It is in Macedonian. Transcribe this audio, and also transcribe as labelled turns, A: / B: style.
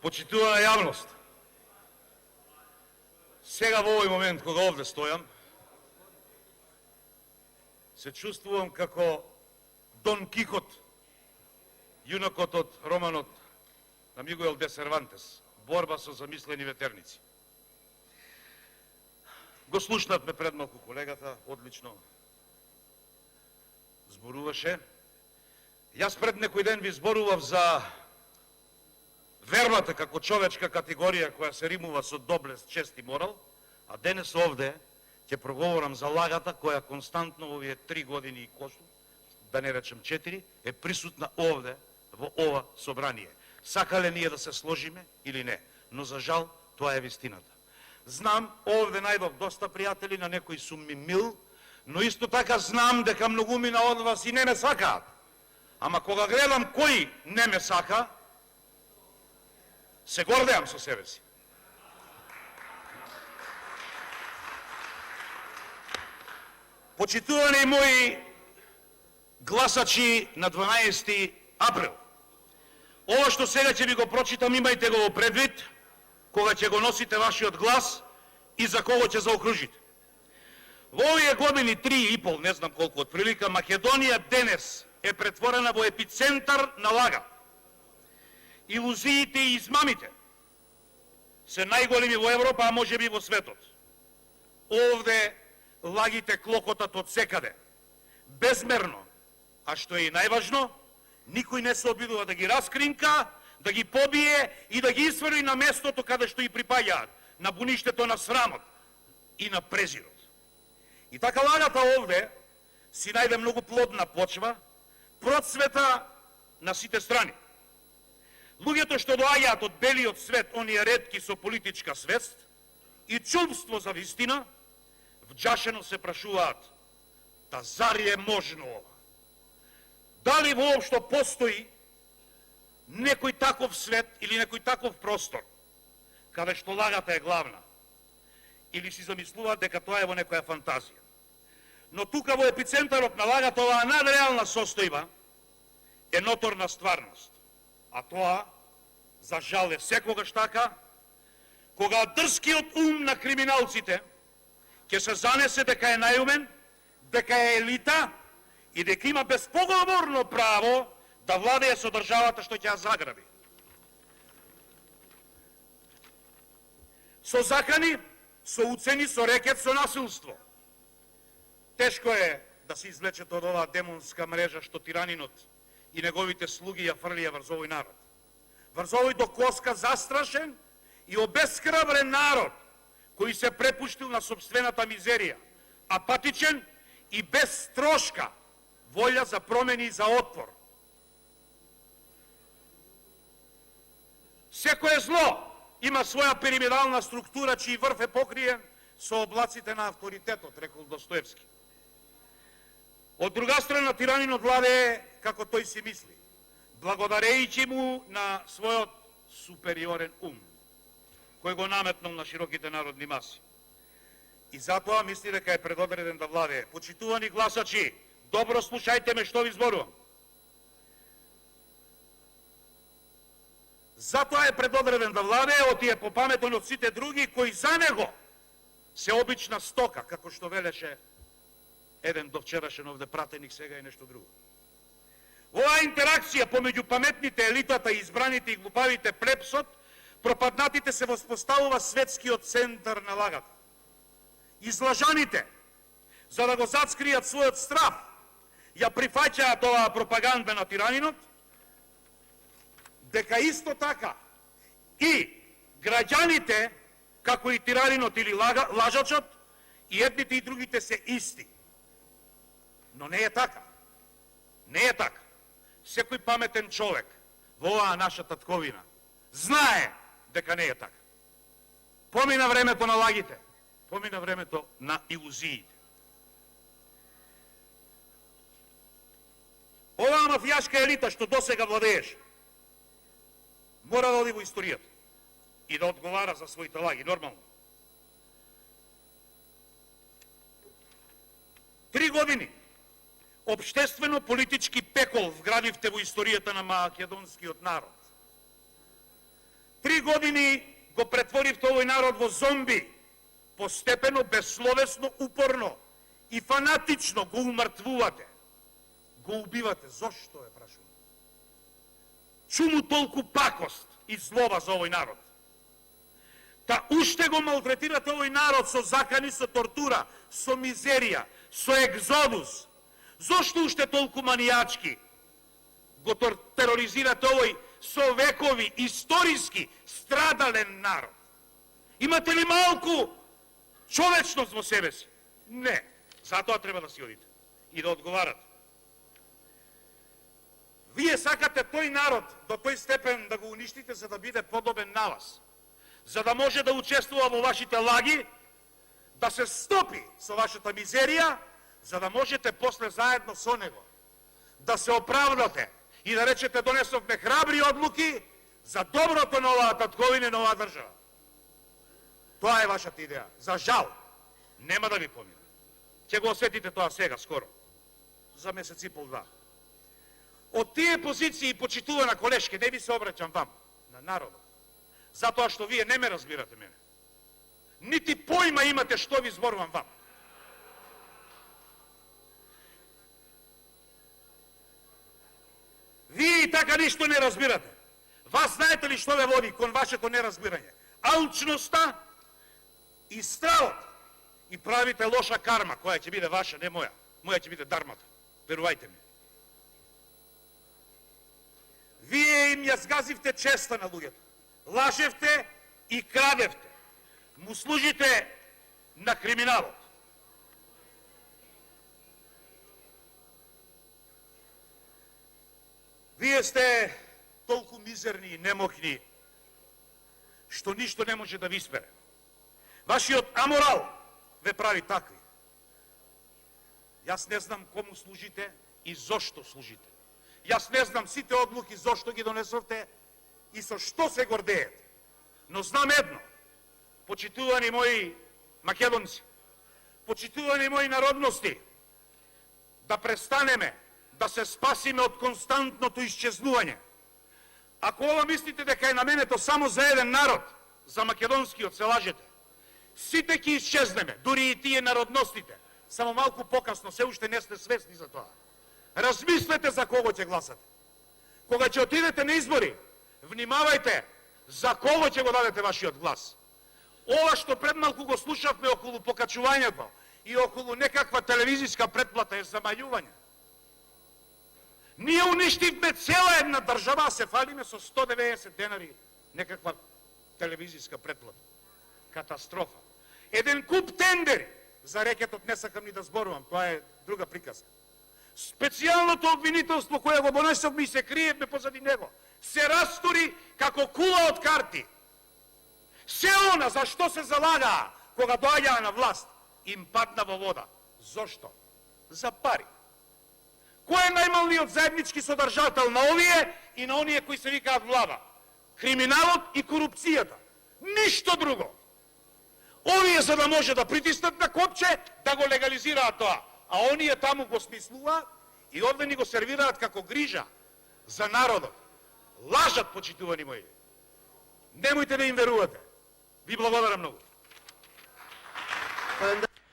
A: Почитувана јавност, сега во овој момент кога овде стојам, се чувствувам како Дон Кихот, јунакот од романот на Мигуел де Сервантес, борба со замислени ветерници. Го слушнавме пред малку колегата, одлично зборуваше. Јас пред некој ден ви зборував за вербата како човечка категорија која се римува со доблест, чест и морал, а денес овде ќе проговорам за лагата која константно овие 3 години и кошто, да не речем 4, е присутна овде во ова собрание. Сакале ние да се сложиме или не, но за жал тоа е вистината. Знам, овде најдов доста пријатели, на некои сум ми мил, но исто така знам дека многумина од вас и не ме сакаат. Ама кога гледам кој не ме сака, се гордеам со себе си. Почитувани мои гласачи на 12 април, ова што сега ќе ви го прочитам, имајте го во предвид, кога ќе го носите вашиот глас и за кого ќе заокружите. Во овие години, 3,5, не знам колку од прилика, Македонија денес е претворена во епицентар на лага. Илузиите и измамите се најголеми во Европа, а може би во светот. Овде лагите клокотат од секаде. Безмерно. А што е и најважно, никој не се обидува да ги раскринка, да ги побие и да ги изфрли на местото каде што и припаѓаат, на буништето на срамот и на презирот. И така лагата овде си најде многу плодна почва, процвета на сите страни. Луѓето што доаѓаат од белиот свет, оние ретки со политичка свест и чувство за вистина, вџашено се прашуваат: да зари е можно ова? Дали воопшто постои некој таков свет или некој таков простор, каде што лагата е главна? Или си замислуваат дека тоа е во некоја фантазија? Но тука во епицентарот на лагата, оваа надреална состојба е ноторна стварност. А тоа, за жал, е секогаш така, кога дрскиот ум на криминалците ќе се занесе дека е најумен, дека е елита и дека има безпоговорно право да владее со државата што ќе ја заграби. Со закани, со уцени, со рекет, со насилство. Тешко е да се извлечете од оваа демонска мрежа што тиранинот и неговите слуги ја фрлија врз овој народ. Врз овој до коска застрашен и обесхрабрен народ, кој се препуштил на собствената мизерија, апатичен и без трошка волја за промени и за отпор. Секое зло има своја пирамидална структура, чиј врв е покриен со облаците на авторитетот, рекол Достоевски. Од друга страна, тиранинот владее како тој си мисли, благодарејќи му на својот супериорен ум, кој го наметнал на широките народни маси. И затоа мисли дека е предодреден да владее. Почитувани гласачи, добро слушајте ме што ви зборувам. Затоа е предодреден да владее, оти е попаметен од сите други кои за него се обична стока, како што велеше еден довчерашен овде пратеник, сега и нешто друго. Оваа интеракција помеѓу паметните, елитата, избраните и глупавите, плебсот, пропаднатите, се воспоставува светскиот центар на лагата. Излажаните, за да го зацкријат својот страв, ја прифаќаат оваа пропаганда на тиранинот, дека исто така и граѓаните, како и тиранинот или лажачот, и едните и другите се исти. Но не е така. Не е така. Секој паметен човек во оваа наша татковина знае дека не е така. Помина времето на лагите, помина времето на илузиите. Оваа мафијашка елита што досега владееше, мора да оди во историјата и да одговара за своите лаги, нормално. 3 години обштествено-политички пекол вградивте во историјата на македонскиот народ. 3 години го претворивте овој народ во зомби. Постепено, безсловесно, упорно и фанатично го умртвувате. Го убивате. Зошто е прашувам? Чуму толку пакост и злоба за овој народ? Та уште го малтретирате овој народ со закани, со тортура, со мизерија, со екзодус. Зошто уште толку манијачки го тероризирате овој со векови, историски, страдален народ? Имате ли малку човечност во себе си? Не. Затоа треба да си одите и да одговарате. Вие сакате тој народ до тој степен да го уништите за да биде подобен на вас, за да може да учествува во вашите лаги, да се стопи со вашата мизерија, за да можете после заедно со него да се оправдате и да речете донесовме храбри одлуки за доброто на оваа татковина и на оваа држава. Тоа е вашата идеја. За жал, нема да ви помине. Ќе го осетите тоа сега, скоро. За месец и пол-два. Од тие позиции, почитувана колешке, не ви се обраќам вам, на народот. Затоа што вие не ме разбирате мене. Нити појма имате што ви зборувам вам. Вие и така ништо не разбирате. Вас знаете ли што ве води кон вашето неразбирање? Алчноста и стравот. И правите лоша карма, која ќе биде ваша, не моја. Моја ќе биде дармата. Верувајте ми. Вие им ја згазивте честа на луѓето. Лажевте и крадевте. Му служите на криминалот. Вие сте толку мизерни и немохни, што ништо не може да ви спере. Вашиот аморал ве прави такви. Јас не знам кому служите и зошто служите. Јас не знам сите одлуки зошто ги донесовте и со што се гордеете. Но знам едно, почитувани мои македонци, почитувани мои народности, да престанеме да се спасиме од константното исчезнување. Ако ова мислите дека е наменето само за еден народ, за македонскиот, се лажете. Сите ќе исчезнеме, дури и тие народностите. Само малку покасно, се уште не сте свесни за тоа. Размислете за кого ќе гласате. Кога ќе отидете на избори, внимавајте за кого ќе го дадете вашиот глас. Ова што пред малку го слушавме околу покачувањето и околу некаква телевизиска претплата е замајување. Ние уништивме цела една држава, а се фалиме со 190 денари некаква телевизиска претплата. Катастрофа. Еден куп тендери за рекетот, не сакам ни да зборувам, тоа е друга приказка. Специјалното обвинителство кое го донесовме и се криевме позади него, се растури како кула од карти. Се она за што се залагаа кога доаѓаа на власт, им падна во вода. Зошто? За пари. Кој е најмалниот заеднички содржател на овие и на оние кои се викаат влада? Криминалот и корупцијата. Ништо друго. Овие за да може да притиснат на копче, да го легализираат тоа. А оние таму го смислуваат и овде ни го сервираат како грижа за народот. Лажат, почитувани мои. Немојте да им верувате. Ви благодарам многу.